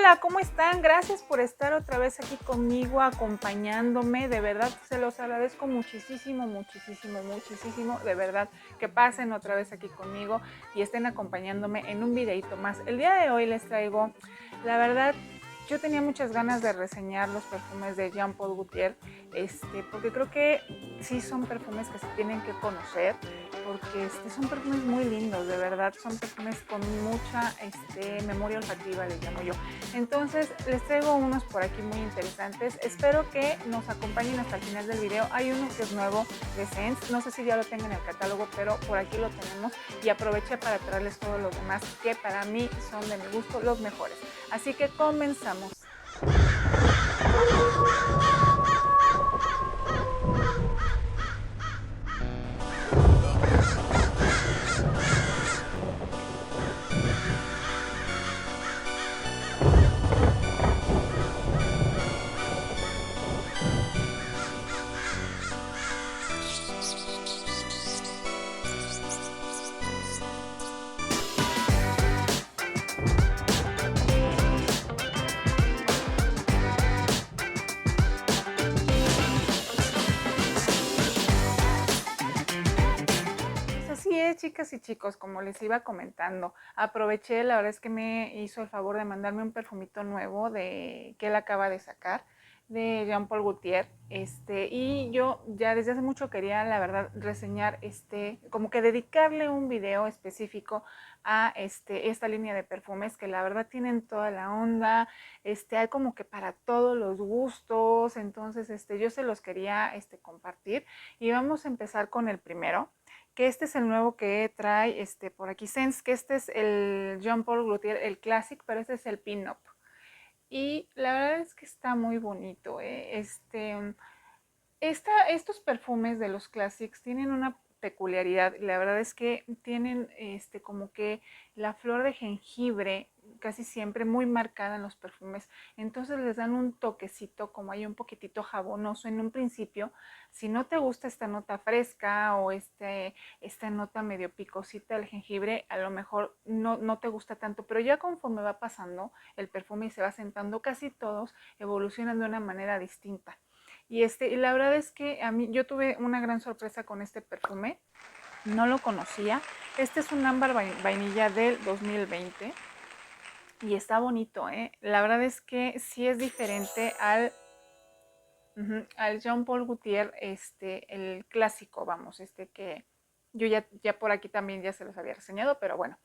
Hola, ¿cómo están? Gracias por estar otra vez aquí conmigo, acompañándome. De verdad, se los agradezco muchísimo, muchísimo, muchísimo. De verdad, que pasen otra vez aquí conmigo y estén acompañándome en un videito más. El día de hoy les traigo, la verdad, yo tenía muchas ganas de reseñar los perfumes de Jean Paul Gaultier, porque creo que sí son perfumes que se tienen que conocer, porque son perfumes muy lindos, de verdad, son perfumes con mucha memoria olfativa, les llamo yo. Entonces les traigo unos por aquí muy interesantes, espero que nos acompañen hasta el final del video. Hay uno que es nuevo de Sense, no sé si ya lo tengan en el catálogo, pero por aquí lo tenemos y aproveché para traerles todos los demás que para mí son de mi gusto los mejores. Así que comenzamos. Así es, chicas y chicos, como les iba comentando, aproveché, la verdad es que me hizo el favor de mandarme un perfumito nuevo que él acaba de sacar, de Jean Paul Gaultier, y yo ya desde hace mucho quería, la verdad, reseñar, como que dedicarle un video específico a esta línea de perfumes que la verdad tienen toda la onda, hay como que para todos los gustos. Entonces yo se los quería compartir y vamos a empezar con el primero, que este es el nuevo que trae por aquí Sense, que este es el Jean Paul Gaultier, el Classic, pero este es el Pin-Up. Y la verdad es que está muy bonito. Estos perfumes de los Classics tienen una peculiaridad. La verdad es que tienen como que la flor de jengibre casi siempre muy marcada en los perfumes. Entonces les dan un toquecito, como hay un poquitito jabonoso en un principio. Si no te gusta esta nota fresca o esta nota medio picosita del jengibre, a lo mejor no te gusta tanto, pero ya conforme va pasando el perfume y se va sentando, casi todos evolucionan de una manera distinta. Y la verdad es que yo tuve una gran sorpresa con este perfume, no lo conocía. Este es un ámbar vainilla del 2020 y está bonito, ¿eh? La verdad es que sí es diferente al Jean Paul Gaultier, el clásico, vamos, que yo ya por aquí también ya se los había reseñado, pero bueno,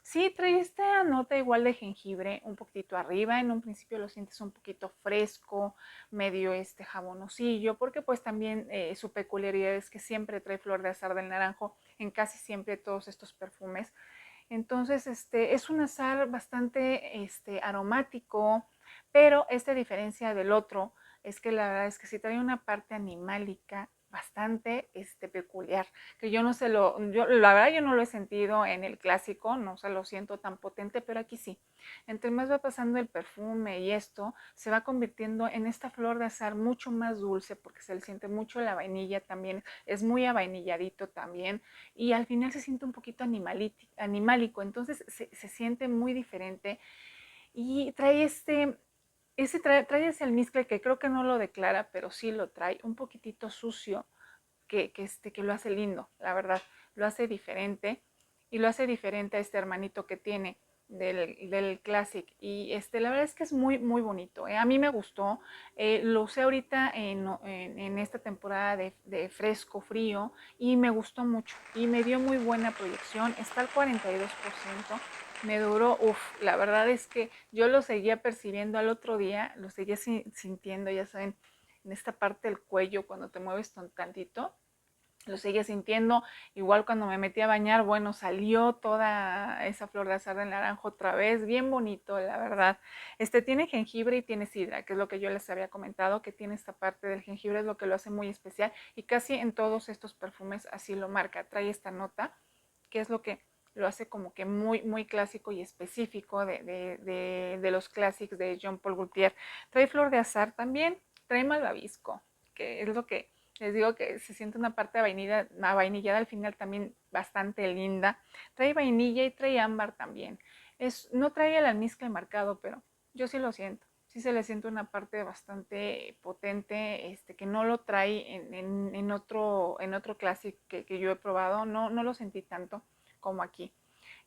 sí trae esta nota igual de jengibre un poquitito arriba. En un principio lo sientes un poquito fresco, medio jabonosillo, porque pues también su peculiaridad es que siempre trae flor de azar del naranjo en casi siempre todos estos perfumes. Entonces es un azar bastante aromático, pero esta diferencia del otro es que la verdad es que sí trae una parte animálica bastante peculiar, que yo no se lo, yo, la verdad yo no lo he sentido en el clásico, no se lo siento tan potente, pero aquí sí. Entre más va pasando el perfume y esto, se va convirtiendo en esta flor de azar mucho más dulce, porque se le siente mucho la vainilla también, es muy avainilladito también, y al final se siente un poquito animálico, entonces se siente muy diferente. Y trae trae ese almizcle que creo que no lo declara, pero sí lo trae, un poquitito sucio, que lo hace lindo, la verdad, lo hace diferente, y lo hace diferente a este hermanito que tiene del Classic. Y la verdad es que es muy, muy bonito, ¿eh? A mí me gustó, lo usé ahorita en esta temporada de fresco, frío, y me gustó mucho, y me dio muy buena proyección, está al 42%. Me duró, la verdad es que yo lo seguía percibiendo al otro día, lo seguía sintiendo, ya saben, en esta parte del cuello cuando te mueves tantito, lo seguía sintiendo. Igual cuando me metí a bañar, bueno, salió toda esa flor de azar del naranjo otra vez, bien bonito, la verdad. Tiene jengibre y tiene sidra, que es lo que yo les había comentado, que tiene esta parte del jengibre, es lo que lo hace muy especial, y casi en todos estos perfumes así lo marca, trae esta nota, que es lo que lo hace como que muy, muy clásico y específico de los clásicos de Jean Paul Gaultier. Trae flor de azar también, trae malvavisco, que es lo que les digo, que se siente una parte vainillada al final también bastante linda. Trae vainilla y trae ámbar también. No trae el almizcle marcado, pero yo sí lo siento. Sí se le siente una parte bastante potente, que no lo trae en otro Classic que yo he probado. No, no lo sentí tanto como aquí.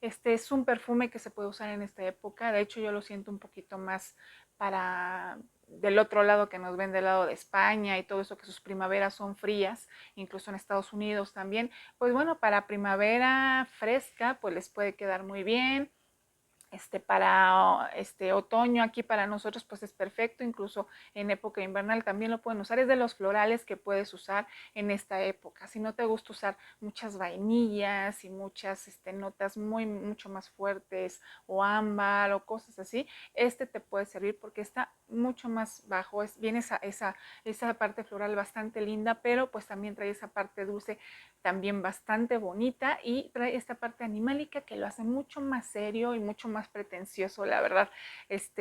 Este es un perfume que se puede usar en esta época. De hecho, yo lo siento un poquito más para del otro lado que nos ven del lado de España y todo eso, que sus primaveras son frías, incluso en Estados Unidos también. Pues bueno, para primavera fresca, pues les puede quedar muy bien. Para otoño aquí para nosotros pues es perfecto, incluso en época invernal también lo pueden usar. Es de los florales que puedes usar en esta época. Si no te gusta usar muchas vainillas y muchas notas mucho más fuertes o ámbar o cosas así, te puede servir porque está mucho más bajo. Viene esa parte floral bastante linda, pero pues también trae esa parte dulce también bastante bonita, y trae esta parte animálica que lo hace mucho más serio y mucho más pretencioso, la verdad.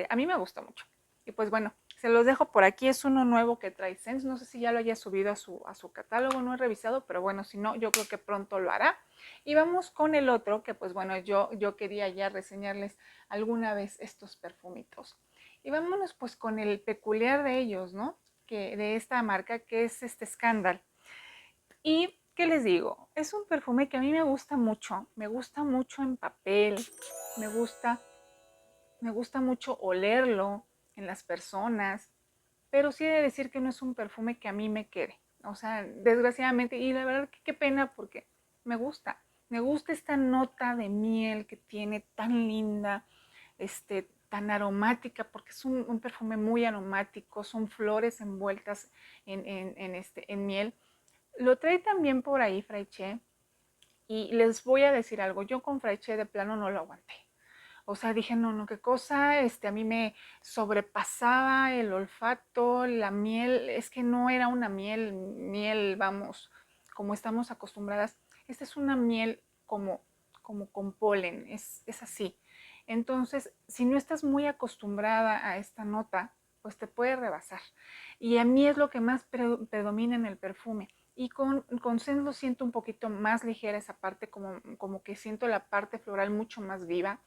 A mí me gusta mucho. Y pues bueno, se los dejo por aquí. Es uno nuevo que trae Sense. No sé si ya lo haya subido a su catálogo, no he revisado, pero bueno, si no, yo creo que pronto lo hará. Y vamos con el otro, que pues bueno, yo quería ya reseñarles alguna vez estos perfumitos. Y vámonos pues con el peculiar de ellos, ¿no? Que de esta marca, que es este Scandal. Y, ¿qué les digo? Es un perfume que a mí me gusta mucho en papel, me gusta, me gusta mucho olerlo en las personas, pero sí he de decir que no es un perfume que a mí me quede. O sea, desgraciadamente, y la verdad que qué pena porque me gusta esta nota de miel que tiene tan linda, tan aromática, porque es un perfume muy aromático, son flores envueltas en miel. Lo trae también por ahí Fraiche, y les voy a decir algo, yo con Fraiche de plano no lo aguanté. O sea, dije, no, no, qué cosa, a mí me sobrepasaba el olfato, la miel, es que no era una miel, vamos, como estamos acostumbradas. Esta es una miel como con polen, es así. Entonces, si no estás muy acostumbrada a esta nota, pues te puede rebasar. Y a mí es lo que más predomina en el perfume. Y con Sense lo siento un poquito más ligera esa parte, como que siento la parte floral mucho más viva.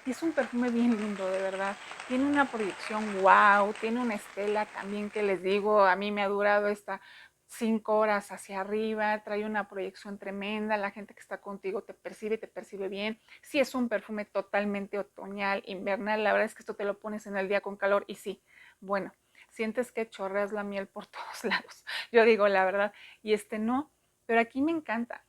Y es un perfume bien lindo, de verdad. Tiene una proyección wow, tiene una estela también que les digo, a mí me ha durado esta 5 horas hacia arriba, trae una proyección tremenda, la gente que está contigo te percibe bien. Sí, es un perfume totalmente otoñal, invernal, la verdad es que esto te lo pones en el día con calor y sí, bueno, sientes que chorreas la miel por todos lados, yo digo la verdad, y no, pero aquí me encanta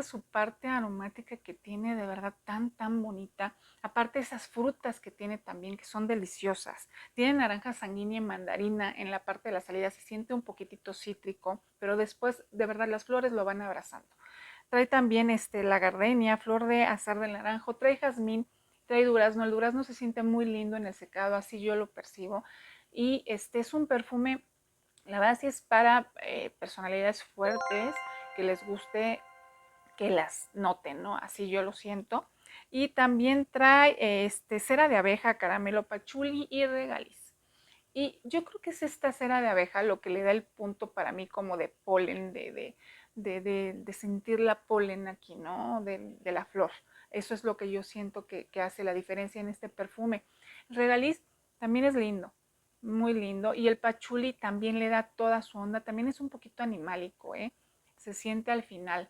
su parte aromática que tiene, de verdad tan bonita. Aparte esas frutas que tiene también, que son deliciosas. Tiene naranja sanguínea y mandarina en la parte de la salida, se siente un poquitito cítrico, pero después de verdad las flores lo van abrazando. Trae también la gardenia, flor de azar del naranjo, trae jazmín, trae durazno. El durazno se siente muy lindo en el secado, así yo lo percibo. Y es un perfume, la verdad sí es para personalidades fuertes, que les guste que las noten, ¿no? Así yo lo siento. Y también trae cera de abeja, caramelo pachuli y regaliz. Y yo creo que es esta cera de abeja lo que le da el punto para mí como de polen, de sentir la polen aquí, ¿no? De la flor. Eso es lo que yo siento que hace la diferencia en este perfume. El regaliz también es lindo, muy lindo. Y el pachuli también le da toda su onda. También es un poquito animálico, ¿eh? Se siente al final,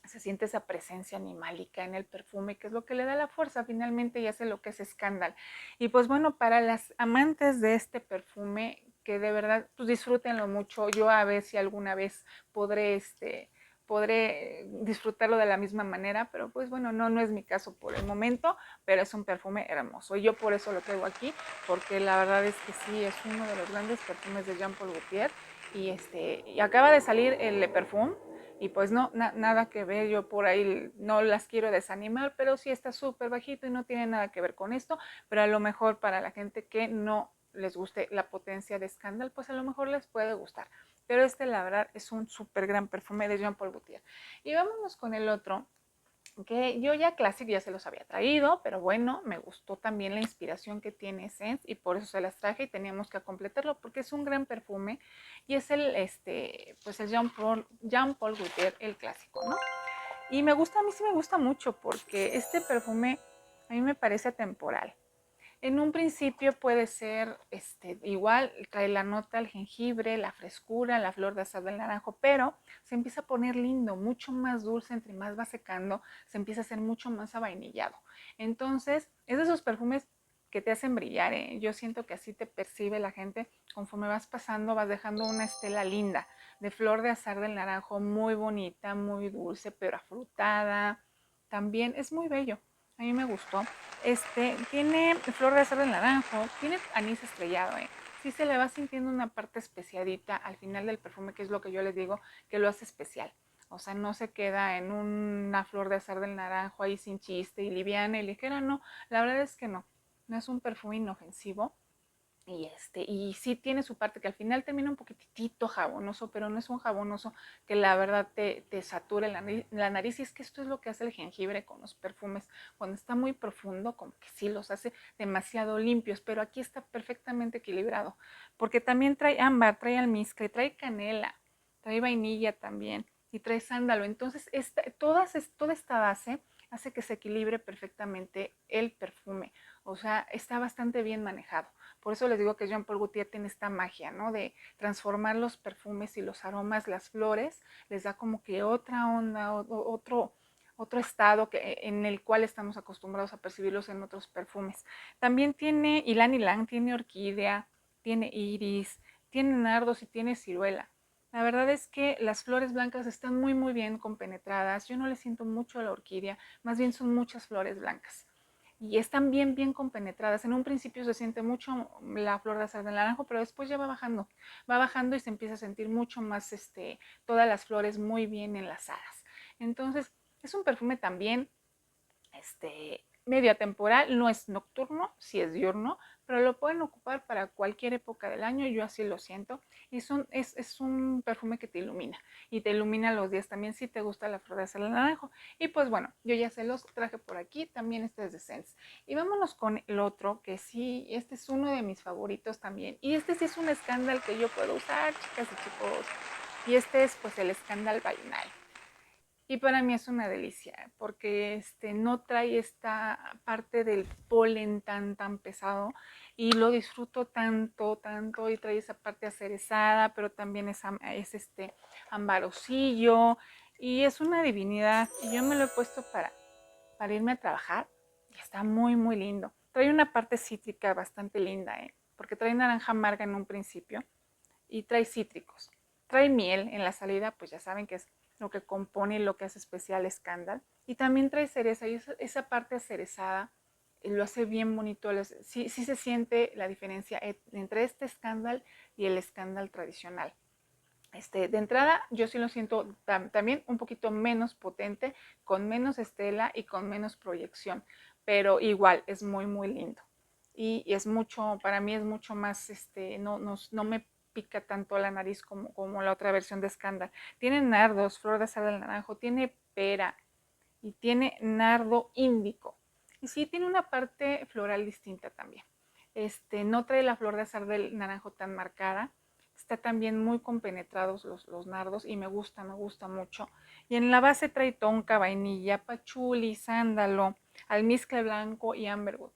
se siente esa presencia animálica en el perfume, que es lo que le da la fuerza finalmente y hace lo que es Scandal. Y pues bueno, para las amantes de este perfume, que de verdad pues disfrútenlo mucho. Yo a ver si alguna vez podré disfrutarlo de la misma manera, pero pues bueno, no es mi caso por el momento, pero es un perfume hermoso y yo por eso lo traigo aquí, porque la verdad es que sí, es uno de los grandes perfumes de Jean Paul Gaultier. Y acaba de salir el Le Parfum, y pues no, nada que ver, yo por ahí no las quiero desanimar, pero sí está súper bajito y no tiene nada que ver con esto, pero a lo mejor para la gente que no les guste la potencia de Scandal, pues a lo mejor les puede gustar. Pero la verdad es un súper gran perfume de Jean Paul Gaultier. Y vámonos con el otro, que yo ya Classic ya se los había traído, pero bueno, me gustó también la inspiración que tiene Sense y por eso se las traje y teníamos que completarlo porque es un gran perfume y es pues el Jean Paul Gaultier, el clásico, ¿no? Y me gusta, a mí sí me gusta mucho porque este perfume A mí me parece atemporal. En un principio puede ser igual, trae la nota, el jengibre, la frescura, la flor de azahar del naranjo, pero se empieza a poner lindo, mucho más dulce, entre más va secando, se empieza a hacer mucho más avainillado. Entonces, es de esos perfumes que te hacen brillar, ¿eh? Yo siento que así te percibe la gente, conforme vas pasando, vas dejando una estela linda, de flor de azahar del naranjo, muy bonita, muy dulce, pero afrutada. También es muy bello, a mí me gustó. Tiene flor de azahar del naranjo, tiene anís estrellado, ¿eh? Sí se le va sintiendo una parte especiadita al final del perfume, que es lo que yo les digo, que lo hace especial. O sea, no se queda en una flor de azahar del naranjo ahí sin chiste y liviana y ligera, no. La verdad es que no. No es un perfume inofensivo, y sí tiene su parte que al final termina un poquitito jabonoso, pero no es un jabonoso que la verdad te sature la nariz. Y es que esto es lo que hace el jengibre con los perfumes. Cuando está muy profundo, como que sí los hace demasiado limpios, pero aquí está perfectamente equilibrado. Porque también trae ámbar, trae almizcle, trae canela, trae vainilla también y trae sándalo. Entonces, toda esta base hace que se equilibre perfectamente el perfume. O sea, está bastante bien manejado. Por eso les digo que Jean Paul Gaultier tiene esta magia, ¿no? De transformar los perfumes y los aromas, las flores, les da como que otra onda, otro estado en el cual estamos acostumbrados a percibirlos en otros perfumes. También tiene ylang ylang, tiene orquídea, tiene iris, tiene nardos y tiene ciruela. La verdad es que las flores blancas están muy bien compenetradas. Yo no le siento mucho a la orquídea, más bien son muchas flores blancas y están bien compenetradas. En un principio se siente mucho la flor de azahar del naranjo, pero después ya va bajando y se empieza a sentir mucho más todas las flores muy bien enlazadas. Entonces, es un perfume también medio atemporal, no es nocturno, sí es diurno, pero lo pueden ocupar para cualquier época del año, yo así lo siento. Y es un perfume que te ilumina y te ilumina los días también si te gusta la flor de azahar del naranjo. Y pues bueno, yo ya se los traje por aquí, también este es de Sense. Y vámonos con el otro, que sí, este es uno de mis favoritos también. Y este sí es un escándalo que yo puedo usar, chicas y chicos. Y este es pues el escándalo by Night. Y para mí es una delicia, porque no trae esta parte del polen tan pesado y lo disfruto tanto y trae esa parte acerezada, pero también es ambarosillo y es una divinidad. Y yo me lo he puesto para irme a trabajar y está muy lindo. Trae una parte cítrica bastante linda, porque trae naranja amarga en un principio y trae cítricos. Trae miel en la salida, pues ya saben que es lo que compone y lo que hace especial Scandal. Y también trae cereza y esa parte acerezada lo hace bien bonito. Sí se siente la diferencia entre este Scandal y el Scandal tradicional. De entrada, yo sí lo siento también un poquito menos potente, con menos estela y con menos proyección, pero igual es muy lindo. Y es mucho, para mí es mucho más, no me pica tanto la nariz como la otra versión de Scandal. Tiene nardos, flor de azahar del naranjo, tiene pera y tiene nardo índico. Y sí, tiene una parte floral distinta también. No trae la flor de azahar del naranjo tan marcada. Está también muy compenetrados los nardos y me gusta mucho. Y en la base trae tonka, vainilla, pachuli, sándalo, almizcle blanco y amberwood.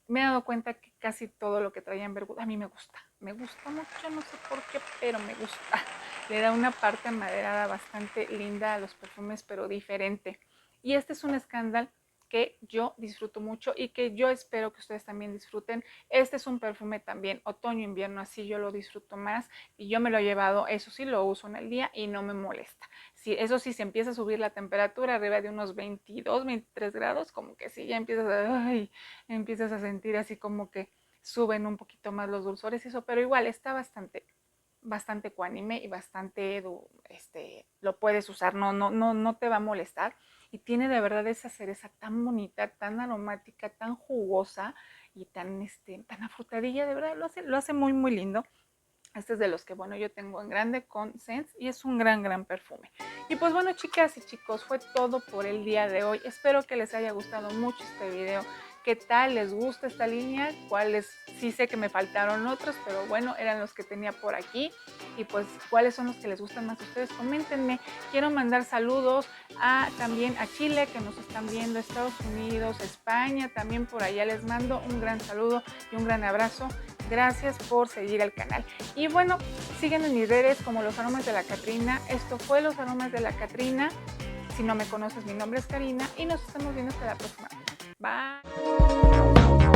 Me he dado cuenta que casi todo lo que trae amberwood a mí me gusta. Me gusta mucho, no sé por qué, pero me gusta. Le da una parte amaderada bastante linda a los perfumes, pero diferente. Y este es un escándalo que yo disfruto mucho y que yo espero que ustedes también disfruten. Este es un perfume también otoño-invierno, así yo lo disfruto más y yo me lo he llevado, eso sí, lo uso en el día y no me molesta. Sí, eso sí, se empieza a subir la temperatura arriba de unos 22, 23 grados, como que sí, ya empiezas a sentir así como que suben un poquito más los dulzores y eso, pero igual está bastante ecuánime y bastante, lo puedes usar, no te va a molestar. Y tiene de verdad esa cereza tan bonita, tan aromática, tan jugosa y tan afrutadilla, de verdad lo hace muy lindo. Este es de los que, bueno, yo tengo en grande con Sense y es un gran perfume. Y pues bueno, chicas y chicos, fue todo por el día de hoy. Espero que les haya gustado mucho este video, qué tal les gusta esta línea, cuáles, sí sé que me faltaron otros, pero bueno, eran los que tenía por aquí. Y pues cuáles son los que les gustan más a ustedes, coméntenme. Quiero mandar saludos también a Chile, que nos están viendo, Estados Unidos, España, también por allá les mando un gran saludo y un gran abrazo. Gracias por seguir el canal. Y bueno, síguenme en mis redes como Los Aromas de la Catrina. Esto fue Los Aromas de la Catrina. Si no me conoces, mi nombre es Karina y nos estamos viendo hasta la próxima. Bye.